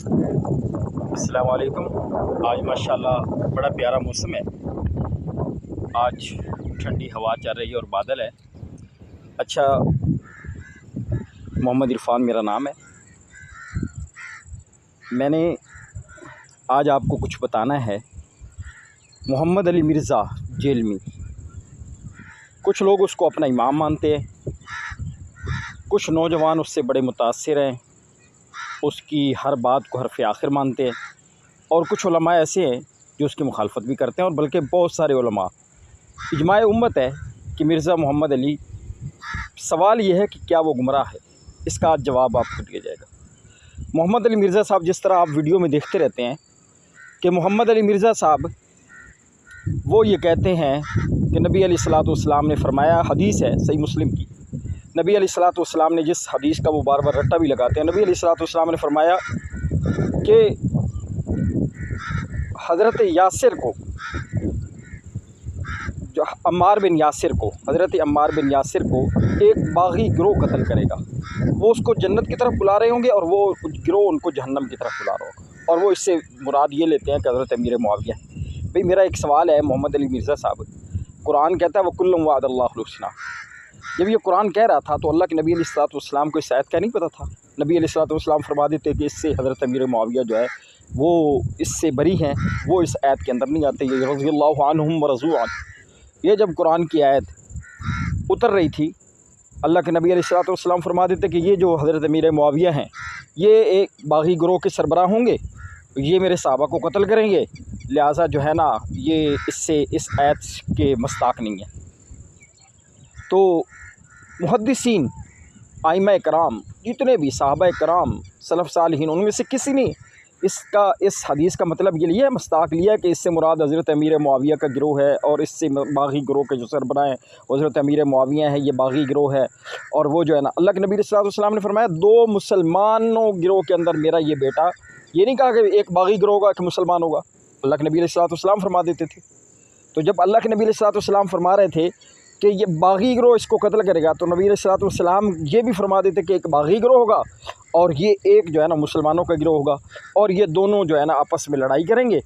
السلام علیکم۔ آج ماشاءاللہ بڑا پیارا موسم ہے، آج ٹھنڈی ہوا چل رہی ہے اور بادل ہے۔ اچھا، محمد عرفان میرا نام ہے۔ میں نے آج آپ کو کچھ بتانا ہے۔ محمد علی مرزا جیلمی، کچھ لوگ اس کو اپنا امام مانتے ہیں، کچھ نوجوان اس سے بڑے متاثر ہیں، اس کی ہر بات کو حرف آخر مانتے ہیں، اور کچھ علماء ایسے ہیں جو اس کی مخالفت بھی کرتے ہیں، اور بلکہ بہت سارے علماء۔ اجماع امت ہے کہ مرزا محمد علی، سوال یہ ہے کہ کیا وہ گمراہ ہے؟ اس کا آج جواب آپ کو دیا جائے گا۔ محمد علی مرزا صاحب، جس طرح آپ ویڈیو میں دیکھتے رہتے ہیں کہ محمد علی مرزا صاحب وہ یہ کہتے ہیں کہ نبی علیہ الصلوۃ والسلام نے فرمایا، حدیث ہے صحیح مسلم کی، نبی علیہ الصلوۃ والسلام نے جس حدیث کا وہ بار بار رٹا بھی لگاتے ہیں، نبی علیہ الصلوۃ والسلام نے فرمایا کہ حضرت یاسر کو، جو عمار بن یاسر کو، حضرت عمار بن یاسر کو ایک باغی گروہ قتل کرے گا۔ وہ اس کو جنت کی طرف بلا رہے ہوں گے اور وہ گروہ ان کو جہنم کی طرف بلا رہا ہوگا، اور وہ اس سے مراد یہ لیتے ہیں کہ حضرت امیر معاویہ ہے۔ بھئی میرا ایک سوال ہے محمد علی مرزا صاحب، قرآن کہتا ہے وَكُلٌّ وَعَدَ اللَّهُ الْحُسْنَىٰ۔ جب یہ قرآن کہہ رہا تھا تو اللہ کے نبی علیہ الصلوۃ والسلام کو اس آیت کا نہیں پتہ تھا؟ نبی علیہ الصلوۃ والسلام فرما دیتے کہ اس سے حضرت امیر معاویہ جو ہے وہ اس سے بری ہیں، وہ اس آیت کے اندر نہیں آتے، یہ رضی اللہ عنہم ورضوا عنہ۔ یہ جب قرآن کی آیت اتر رہی تھی، اللہ کے نبی علیہ الصلوۃ والسلام فرما دیتے کہ یہ جو حضرت امیر معاویہ ہیں یہ ایک باغی گروہ کے سربراہ ہوں گے، یہ میرے صحابہ کو قتل کریں گے، لہٰذا جو ہے نا یہ اس آیت کے مستاق نہیں ہے۔ تو محدثین، ائمہ کرام، جتنے بھی صحابہ کرام، سلف صالحین، ان میں سے کسی نے اس حدیث کا مطلب یہ لیا ہے، مستاق لیا ہے کہ اس سے مراد حضرت امیر معاویہ کا گروہ ہے، اور اس سے باغی گروہ کے جو سربراہ ہیں حضرت امیر معاویہ ہیں، یہ باغی گروہ ہے، اور وہ جو ہے نا اللہ کے نبی صلی اللہ علیہ وسلم نے فرمایا دو مسلمانوں گروہ کے اندر میرا یہ بیٹا، یہ نہیں کہا کہ ایک باغی گروہ ہوگا، ایک مسلمان ہوگا، اللہ کے نبی علیہ الصلوۃ والسلام فرما دیتے تھے۔ تو جب اللہ کے نبی علیہ الصلوۃ والسلام فرما رہے تھے کہ یہ باغی گروہ اس کو قتل کرے گا، تو نبی علیہ الصلوۃ والسلام یہ بھی فرما دیتے کہ ایک باغی گروہ ہوگا اور یہ ایک جو ہے نا مسلمانوں کا گروہ ہوگا، اور یہ دونوں جو ہے نا آپس میں لڑائی کریں گے،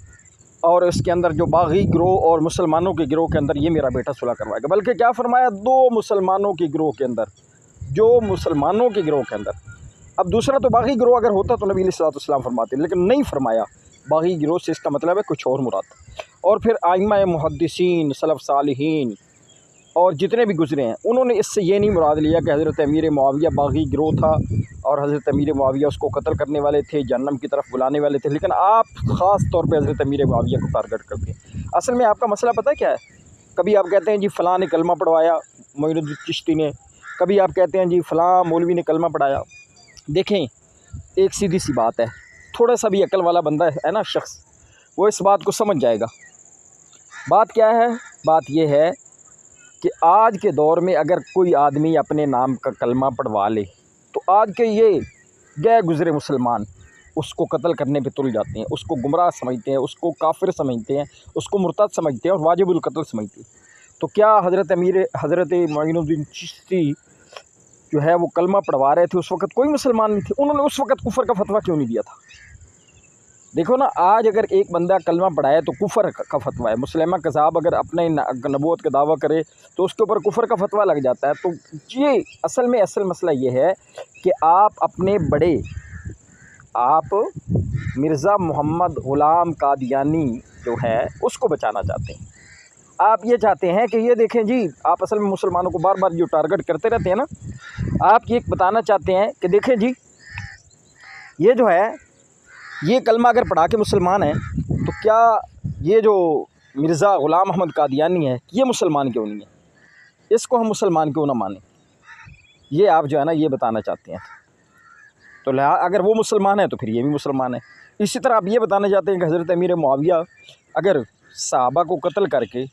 اور اس کے اندر جو باغی گروہ اور مسلمانوں کے گروہ کے اندر یہ میرا بیٹا صلح کروائے گا۔ بلکہ کیا فرمایا؟ دو مسلمانوں کے گروہ کے اندر، جو مسلمانوں کے گروہ کے اندر۔ اب دوسرا تو باغی گروہ اگر ہوتا تو نبی علیہ الصلوۃ والسلام فرماتے، لیکن نہیں فرمایا باغی گروہ سے، اس کا مطلب ہے کچھ اور مراد۔ اور پھر ائمہ محدثین، سلف صالحین اور جتنے بھی گزرے ہیں، انہوں نے اس سے یہ نہیں مراد لیا کہ حضرت امیر معاویہ باغی گروہ تھا اور حضرت امیر معاویہ اس کو قتل کرنے والے تھے، جہنم کی طرف بلانے والے تھے، لیکن آپ خاص طور پہ حضرت امیر معاویہ کو ٹارگٹ کرتے ہیں۔ اصل میں آپ کا مسئلہ پتہ کیا ہے؟ کبھی آپ کہتے ہیں جی فلاں نے کلمہ پڑھوایا، معین الدین چشتی نے، کبھی آپ کہتے ہیں جی فلاں مولوی نے کلمہ پڑھایا۔ دیکھیں، ایک سیدھی سی بات ہے، تھوڑا سا بھی عقل والا بندہ ہے نا شخص، وہ اس بات کو سمجھ جائے گا۔ بات کیا ہے؟ بات یہ ہے کہ آج کے دور میں اگر کوئی آدمی اپنے نام کا کلمہ پڑھوا لے تو آج کے یہ گئے گزرے مسلمان اس کو قتل کرنے پہ تل جاتے ہیں، اس کو گمراہ سمجھتے ہیں، اس کو کافر سمجھتے ہیں، اس کو مرتد سمجھتے ہیں اور واجب القتل سمجھتے ہیں۔ تو کیا حضرت معین الدین چشتی جو ہے وہ کلمہ پڑھوا رہے تھے اس وقت کوئی مسلمان نہیں تھے؟ انہوں نے اس وقت کفر کا فتویٰ کیوں نہیں دیا تھا؟ دیکھو نا، آج اگر ایک بندہ کلمہ پڑھائے تو کفر کا فتویٰ ہے، مسلمہ کذاب اگر اپنے نبوت کا دعویٰ کرے تو اس کے اوپر کفر کا فتویٰ لگ جاتا ہے۔ تو یہ اصل مسئلہ یہ ہے کہ آپ اپنے بڑے، آپ مرزا محمد غلام قادیانی جو ہے اس کو بچانا چاہتے ہیں۔ آپ یہ چاہتے ہیں کہ یہ دیکھیں جی، آپ اصل میں مسلمانوں کو بار بار جو ٹارگٹ کرتے رہتے ہیں نا، آپ یہ بتانا چاہتے ہیں کہ دیکھیں جی، یہ جو ہے یہ کلمہ اگر پڑھا کے مسلمان ہیں تو کیا یہ جو مرزا غلام احمد قادیانی ہے یہ مسلمان کیوں نہیں ہے؟ اس کو ہم مسلمان کیوں نہ مانیں؟ یہ آپ جو ہے نا یہ بتانا چاہتے ہیں۔ تو اگر وہ مسلمان ہے تو پھر یہ بھی مسلمان ہے۔ اسی طرح آپ یہ بتانا چاہتے ہیں کہ حضرت امیر معاویہ اگر صحابہ کو قتل کر کے،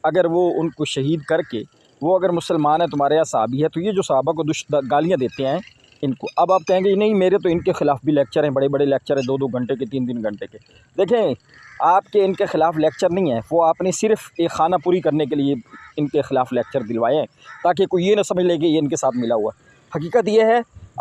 اگر وہ ان کو شہید کر کے وہ اگر مسلمان ہے، تمہارے یہاں صحابی ہے، تو یہ جو صحابہ کو گالیاں دیتے ہیں ان کو، اب آپ کہیں گے نہیں میرے تو ان کے خلاف بھی لیکچر ہیں، بڑے بڑے لیکچر ہیں، 2 گھنٹے کے، 3 گھنٹے کے۔ دیکھیں، آپ کے ان کے خلاف لیکچر نہیں ہیں، وہ آپ نے صرف ایک خانہ پوری کرنے کے لیے ان کے خلاف لیکچر دلوائے ہیں تاکہ کوئی یہ نہ سمجھ لے کہ یہ ان کے ساتھ ملا ہوا ہے۔ حقیقت یہ ہے